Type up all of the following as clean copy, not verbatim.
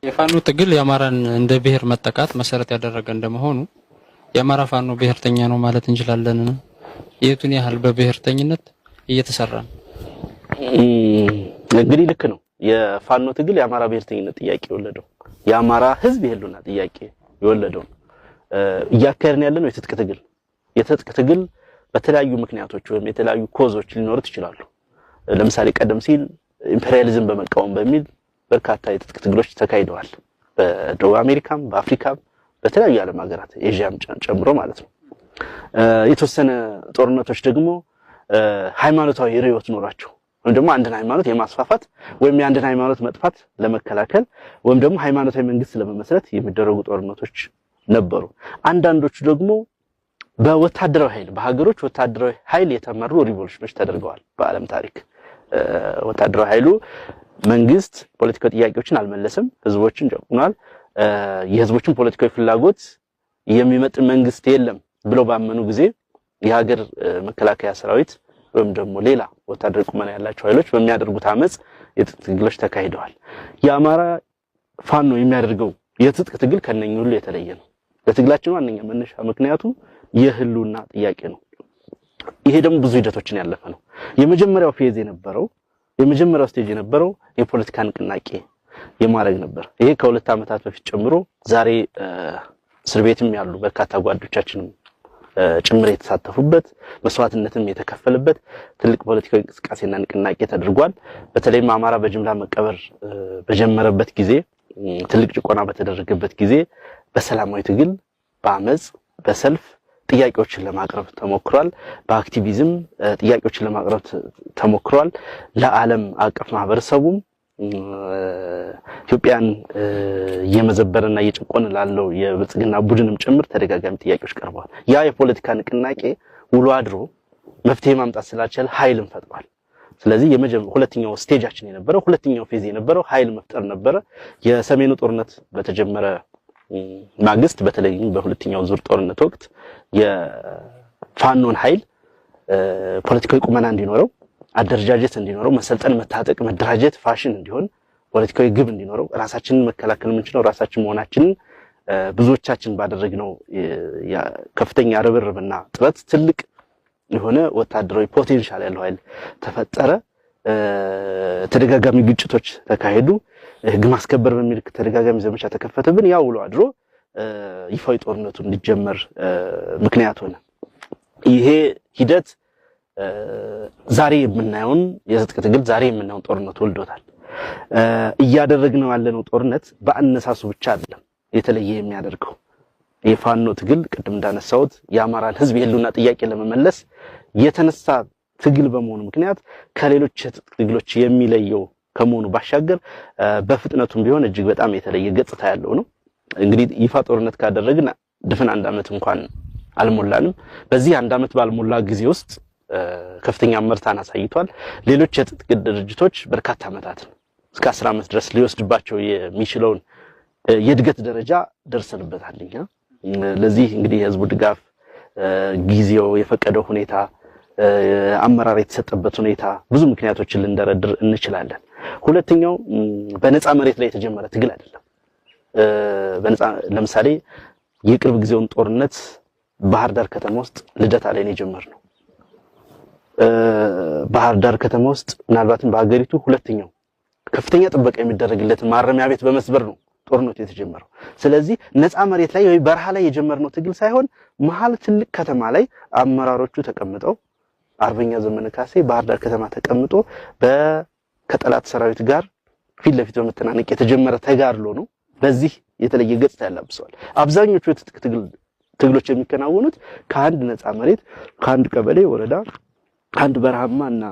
የፋኖ ትግል የአማራን እንደ ብሔር መጠቃት መሰረት ያደረገ እንደመሆኑ የአማራ ፋኖ ብሔርተኛ ነው ማለት እንችላለን። የቱን ያህል በብሔርተኝነት እየተሰራ ነው? እንግዲህ ልክ ነው። የፋኖ ትግል የአማራ ብሔርተኝነት ጥያቄ የወለደው የአማራ ህዝብ የህልውና ጥያቄ የወለደው እያካሄድን ያለነው የትጥቅ ትግል በተለያዩ ምክንያቶች ወይም የተለያዩ ኮዞች ሊኖሩት ይችላሉ። ለምሳሌ ቀደም ሲል ኢምፔሪያሊዝም በመቃወም በሚል በርካታ የትጥቅ ትግሎች ተካሂደዋል። በደቡብ አሜሪካም በአፍሪካም በተለያዩ ዓለም ሀገራት ኤዥያም ጨምሮ ማለት ነው። የተወሰነ ጦርነቶች ደግሞ ሃይማኖታዊ ርዕዮት ኖራቸው ወይም ደግሞ አንድን ሃይማኖት የማስፋፋት ወይም የአንድን ሃይማኖት መጥፋት ለመከላከል ወይም ደግሞ ሃይማኖታዊ መንግስት ለመመስረት የሚደረጉ ጦርነቶች ነበሩ። አንዳንዶቹ ደግሞ በወታደራዊ ኃይል በሀገሮች ወታደራዊ ኃይል የተመሩ ሪቮሉሽኖች ተደርገዋል። በዓለም ታሪክ ወታደራዊ ኃይሉ መንግስት ፖለቲካዊ ጥያቄዎችን አልመለሰም፣ ህዝቦችን ጨቁኗል፣ የህዝቦችን ፖለቲካዊ ፍላጎት የሚመጥን መንግስት የለም ብለው ባመኑ ጊዜ የሀገር መከላከያ ሰራዊት ወይም ደግሞ ሌላ ወታደራዊ ቁመና ያላቸው ኃይሎች በሚያደርጉት አመጽ የትጥቅ ትግሎች ተካሂደዋል። የአማራ ፋኖ የሚያደርገው የትጥቅ ትግል ከነኚህ ሁሉ የተለየ ነው። ለትግላችን ዋነኛ መነሻ ምክንያቱ የህልውና ጥያቄ ነው። ይሄ ደግሞ ብዙ ሂደቶችን ያለፈ ነው። የመጀመሪያው ስቴጅ የነበረው የፖለቲካ ንቅናቄ የማድረግ ነበር። ይሄ ከሁለት ዓመታት በፊት ጨምሮ ዛሬ እስር ቤትም ያሉ በርካታ ጓዶቻችንም ጭምር የተሳተፉበት መስዋዕትነትም የተከፈለበት ትልቅ ፖለቲካዊ እንቅስቃሴና ንቅናቄ ተደርጓል። በተለይም አማራ በጅምላ መቀበር በጀመረበት ጊዜ፣ ትልቅ ጭቆና በተደረገበት ጊዜ በሰላማዊ ትግል በአመጽ በሰልፍ ጥያቄዎችን ለማቅረብ ተሞክሯል። በአክቲቪዝም ጥያቄዎችን ለማቅረብ ተሞክሯል። ለዓለም አቀፍ ማህበረሰቡም ኢትዮጵያን እየመዘበረና እየጨቆነ ላለው የብልጽግና ቡድንም ጭምር ተደጋጋሚ ጥያቄዎች ቀርበዋል። ያ የፖለቲካ ንቅናቄ ውሎ አድሮ መፍትሄ ማምጣት ስላልቻለ ኃይልን ፈጥሯል። ስለዚህ ሁለተኛው ስቴጃችን የነበረው ሁለተኛው ፌዝ የነበረው ኃይል መፍጠር ነበረ። የሰሜኑ ጦርነት በተጀመረ ማግስት በተለይም በሁለተኛው ዙር ጦርነት ወቅት የፋኖን ኃይል ፖለቲካዊ ቁመና እንዲኖረው፣ አደረጃጀት እንዲኖረው፣ መሰልጠን፣ መታጠቅ፣ መደራጀት ፋሽን እንዲሆን፣ ፖለቲካዊ ግብ እንዲኖረው፣ ራሳችንን መከላከል የምንችለው ራሳችን መሆናችንን ብዙዎቻችን ባደረግነው ከፍተኛ ርብርብና ጥረት ትልቅ የሆነ ወታደራዊ ፖቴንሻል ያለው ኃይል ተፈጠረ። ተደጋጋሚ ግጭቶች ተካሄዱ። ህግ ማስከበር በሚል ተደጋጋሚ ዘመቻ ተከፈተብን። ያው ውሎ አድሮ ይፋዊ ጦርነቱ እንዲጀመር ምክንያት ሆነ። ይሄ ሂደት ዛሬ የምናየውን የትጥቅ ትግል ዛሬ የምናየውን ጦርነት ወልዶታል። እያደረግነው ያለነው ጦርነት በአነሳሱ ብቻ አይደለም የተለየ የሚያደርገው። የፋኖ ትግል ቅድም እንዳነሳሁት የአማራን ህዝብ የህልውና ጥያቄ ለመመለስ የተነሳ ትግል በመሆኑ ምክንያት ከሌሎች የትጥቅ ትግሎች የሚለየው ከመሆኑ ባሻገር በፍጥነቱም ቢሆን እጅግ በጣም የተለየ ገጽታ ያለው ነው። እንግዲህ ይፋ ጦርነት ካደረግን ድፍን አንድ ዓመት እንኳን አልሞላንም። በዚህ አንድ ዓመት ባልሞላ ጊዜ ውስጥ ከፍተኛ ምርታን አሳይቷል። ሌሎች የትጥቅ ድርጅቶች በርካታ ዓመታት እስከ 10 ዓመት ድረስ ሊወስድባቸው የሚችለውን የእድገት ደረጃ ደርሰንበታልኛ። ለዚህ እንግዲህ የህዝቡ ድጋፍ፣ ጊዜው የፈቀደው ሁኔታ፣ አመራር የተሰጠበት ሁኔታ ብዙ ምክንያቶችን ልንደረድር እንችላለን። ሁለተኛው በነፃ መሬት ላይ የተጀመረ ትግል አይደለም። ለምሳሌ የቅርብ ጊዜውን ጦርነት ባህር ዳር ከተማ ውስጥ ልደታ ላይ ነው የጀመርነው። ባህር ዳር ከተማ ውስጥ ምናልባትም በሀገሪቱ ሁለተኛው ከፍተኛ ጥበቃ የሚደረግለት ማረሚያ ቤት በመስበር ነው ጦርነቱ የተጀመረው። ስለዚህ ነፃ መሬት ላይ ወይ በረሃ ላይ የጀመርነው ትግል ሳይሆን መሀል ትልቅ ከተማ ላይ አመራሮቹ ተቀምጠው አርበኛ ዘመነ ካሴ ባህር ዳር ከተማ ተቀምጦ ከጠላት ሰራዊት ጋር ፊት ለፊት በመተናነቅ የተጀመረ ተጋድሎ ነው። በዚህ የተለየ ገጽታ ያላብሰዋል። አብዛኞቹ የትጥቅ ትግሎች የሚከናወኑት ከአንድ ነፃ መሬት ከአንድ ቀበሌ ወረዳ አንድ በረሃማና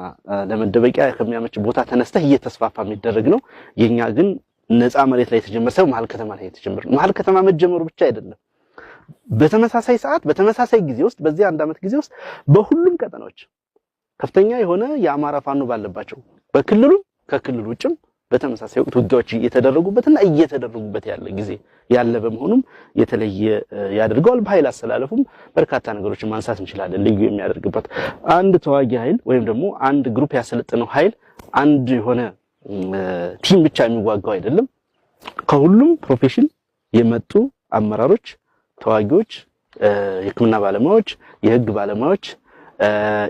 ለመደበቂያ ከሚያመች ቦታ ተነስተህ እየተስፋፋ የሚደረግ ነው። የኛ ግን ነፃ መሬት ላይ የተጀመረ ሰው መሀል ከተማ ላይ የተጀመረ ነው። መሀል ከተማ መጀመሩ ብቻ አይደለም። በተመሳሳይ ሰዓት በተመሳሳይ ጊዜ ውስጥ በዚህ አንድ ዓመት ጊዜ ውስጥ በሁሉም ቀጠናዎች ከፍተኛ የሆነ የአማራ ፋኖ ባለባቸው በክልሉ ከክልሉ ውጭም በተመሳሳይ ወቅት ውጊያዎች እየተደረጉበትና እየተደረጉበት ያለ ጊዜ ያለ በመሆኑም የተለየ ያደርገዋል። በኃይል አሰላለፉም በርካታ ነገሮችን ማንሳት እንችላለን። ልዩ የሚያደርግበት አንድ ተዋጊ ኃይል ወይም ደግሞ አንድ ግሩፕ ያሰለጠነው ኃይል አንድ የሆነ ቲም ብቻ የሚዋጋው አይደለም። ከሁሉም ፕሮፌሽን የመጡ አመራሮች፣ ተዋጊዎች፣ የሕክምና ባለሙያዎች፣ የህግ ባለሙያዎች፣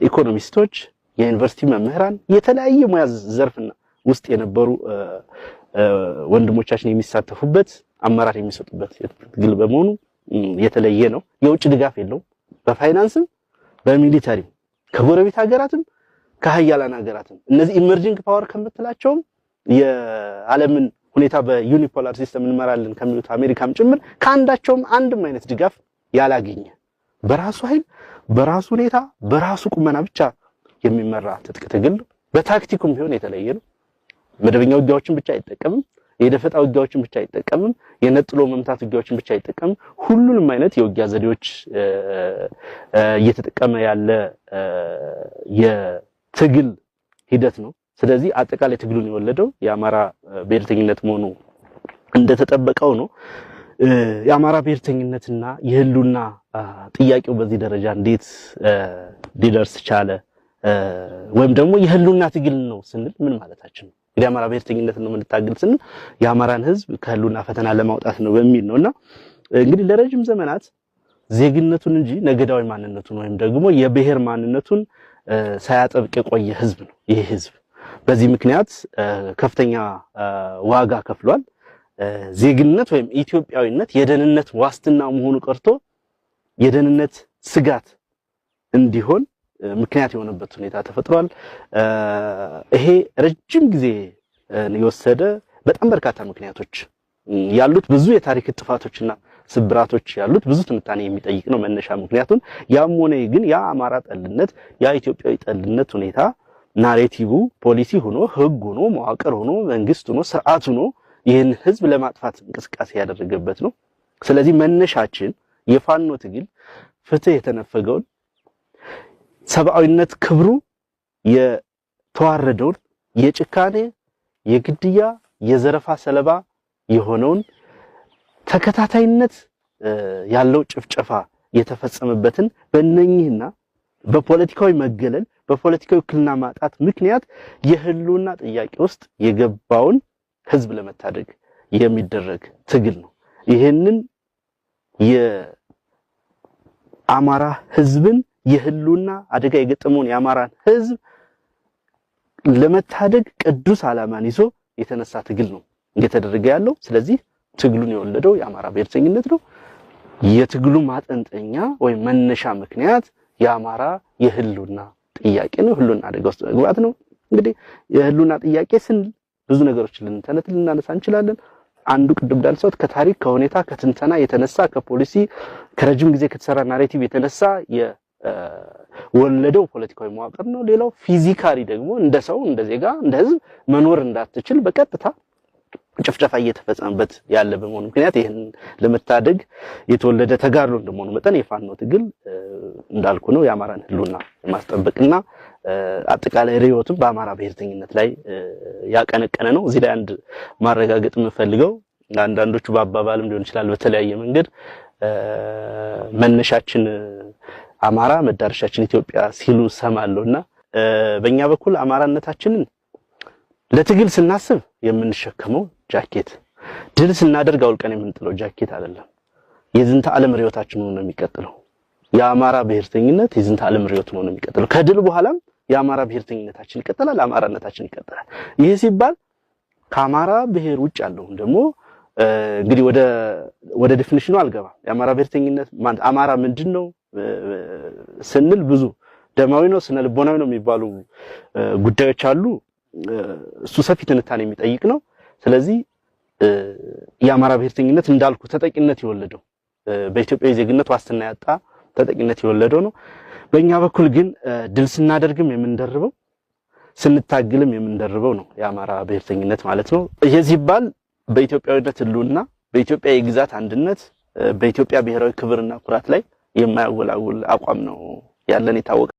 ኢኮኖሚስቶች፣ የዩኒቨርሲቲ መምህራን፣ የተለያየ ሙያ ዘርፍና ውስጥ የነበሩ ወንድሞቻችን የሚሳተፉበት አመራር የሚሰጡበት ትግል በመሆኑ የተለየ ነው። የውጭ ድጋፍ የለውም። በፋይናንስም በሚሊታሪም ከጎረቤት ሀገራትም ከሀያላን ሀገራትም እነዚህ ኢመርጂንግ ፓወር ከምትላቸውም የዓለምን ሁኔታ በዩኒፖላር ሲስተም እንመራለን ከሚሉት አሜሪካም ጭምር ከአንዳቸውም አንድም አይነት ድጋፍ ያላገኘ በራሱ ኃይል በራሱ ሁኔታ በራሱ ቁመና ብቻ የሚመራ ትጥቅ ትግል በታክቲኩም ቢሆን የተለየ ነው። መደበኛ ውጊያዎችን ብቻ አይጠቀምም። የደፈጣ ውጊያዎችን ብቻ አይጠቀምም። የነጥሎ መምታት ውጊያዎችን ብቻ አይጠቀምም። ሁሉንም አይነት የውጊያ ዘዴዎች እየተጠቀመ ያለ የትግል ሂደት ነው። ስለዚህ አጠቃላይ ትግሉን የወለደው የአማራ ብሔርተኝነት መሆኑ እንደተጠበቀው ነው። የአማራ ብሔርተኝነትና የህልውና ጥያቄው በዚህ ደረጃ እንዴት ሊደርስ ቻለ ወይም ደግሞ የህልውና ትግል ነው ስንል ምን ማለታችን ነው? እንግዲህ የአማራ ብሔርተኝነትን ነው የምንታገል ስንል የአማራን ህዝብ ከህልውና ፈተና ለማውጣት ነው በሚል ነውና እንግዲህ ለረጅም ዘመናት ዜግነቱን እንጂ ነገዳዊ ማንነቱን ወይም ደግሞ የብሔር ማንነቱን ሳያጠብቅ የቆየ ህዝብ ነው ይህ ህዝብ። በዚህ ምክንያት ከፍተኛ ዋጋ ከፍሏል። ዜግነት ወይም ኢትዮጵያዊነት የደህንነት ዋስትና መሆኑ ቀርቶ የደህንነት ስጋት እንዲሆን ምክንያት የሆነበት ሁኔታ ተፈጥሯል። ይሄ ረጅም ጊዜ የወሰደ በጣም በርካታ ምክንያቶች ያሉት ብዙ የታሪክ ጥፋቶችና ስብራቶች ያሉት ብዙ ትንታኔ የሚጠይቅ ነው መነሻ። ምክንያቱም ያም ሆነ ግን ያ አማራ ጠልነት ያ ኢትዮጵያዊ ጠልነት ሁኔታ ናሬቲቭ ፖሊሲ ሆኖ ህግ ሆኖ መዋቅር ሆኖ መንግስት ሆኖ ስርዓት ሆኖ ይህን ህዝብ ለማጥፋት እንቅስቃሴ ያደረገበት ነው። ስለዚህ መነሻችን የፋኖ ትግል ፍትህ የተነፈገውን ሰብአዊነት ክብሩ የተዋረደውን የጭካኔ የግድያ የዘረፋ ሰለባ የሆነውን ተከታታይነት ያለው ጭፍጨፋ የተፈጸመበትን በእነኚህና በፖለቲካዊ መገለል በፖለቲካዊ ውክልና ማጣት ምክንያት የህልውና ጥያቄ ውስጥ የገባውን ህዝብ ለመታደግ የሚደረግ ትግል ነው። ይሄንን የአማራ ህዝብን የህልውና አደጋ የገጠመውን የአማራን ህዝብ ለመታደግ ቅዱስ ዓላማን ይዞ የተነሳ ትግል ነው እየተደረገ ያለው። ስለዚህ ትግሉን የወለደው የአማራ ብሔርተኝነት ነው። የትግሉ ማጠንጠኛ ወይም መነሻ ምክንያት የአማራ የህልውና ጥያቄ ነው። ህልውና አደጋ ውስጥ መግባት ነው። እንግዲህ የህልውና ጥያቄ ስንል ብዙ ነገሮችን ልናነሳ እንችላለን። አንዱ ቅድም እንዳልኩት ከታሪክ ከሁኔታ ከትንተና የተነሳ ከፖሊሲ ከረጅም ጊዜ ከተሰራ ናሬቲቭ የተነሳ የወለደው ፖለቲካዊ መዋቅር ነው። ሌላው ፊዚካሊ ደግሞ እንደ ሰው እንደ ዜጋ እንደ ህዝብ መኖር እንዳትችል በቀጥታ ጭፍጨፋ እየተፈጸመበት ያለ በመሆኑ ምክንያት ይሄን ለመታደግ የተወለደ ተጋድሎ እንደመሆኑ መጠን የፋኖ ትግል እንዳልኩ ነው የአማራን ህልውና የማስጠበቅና አጠቃላይ ርዕዮትም በአማራ ብሔርተኝነት ላይ ያቀነቀነ ነው። እዚህ ላይ አንድ ማረጋገጥ የምፈልገው አንዳንዶቹ በአባባልም ሊሆን ይችላል በተለያየ መንገድ መነሻችን አማራ መዳረሻችን ኢትዮጵያ ሲሉ ሰማለውና በእኛ በኩል አማራነታችንን ለትግል ስናስብ የምንሸከመው ጃኬት ድል ስናደርግ አውልቀን የምንጥለው ጃኬት አይደለም። የዝንተ ዓለም ርዕዮታችን ነው የሚቀጥለው። የአማራ ብሔርተኝነት የዝንተ ዓለም ርዕዮት ነው የሚቀጥለው። ከድል በኋላም የአማራ ብሔርተኝነታችን ይቀጥላል፣ አማራነታችን ይቀጥላል። ይሄ ሲባል ከአማራ ብሔር ውጭ ያለው ደግሞ እንግዲህ ወደ ዲፊኒሽኑ አልገባም። የአማራ ብሔርተኝነት ማለት አማራ ምንድነው ስንል ብዙ ደማዊ ነው ስነ ልቦናዊ ነው የሚባሉ ጉዳዮች አሉ። እሱ ሰፊ ትንታኔ የሚጠይቅ ነው። ስለዚህ የአማራ ብሔርተኝነት እንዳልኩ ተጠቂነት የወለደው በኢትዮጵያዊ ዜግነት ዋስትና ያጣ ተጠቂነት የወለደው ነው። በእኛ በኩል ግን ድል ስናደርግም የምንደርበው ስንታግልም የምንደርበው ነው የአማራ ብሔርተኝነት ማለት ነው። ይሄ ሲባል በኢትዮጵያዊነት ህልውና በኢትዮጵያ የግዛት አንድነት በኢትዮጵያ ብሔራዊ ክብርና ኩራት ላይ የማያወላውል አቋም ነው ያለን የታወቀ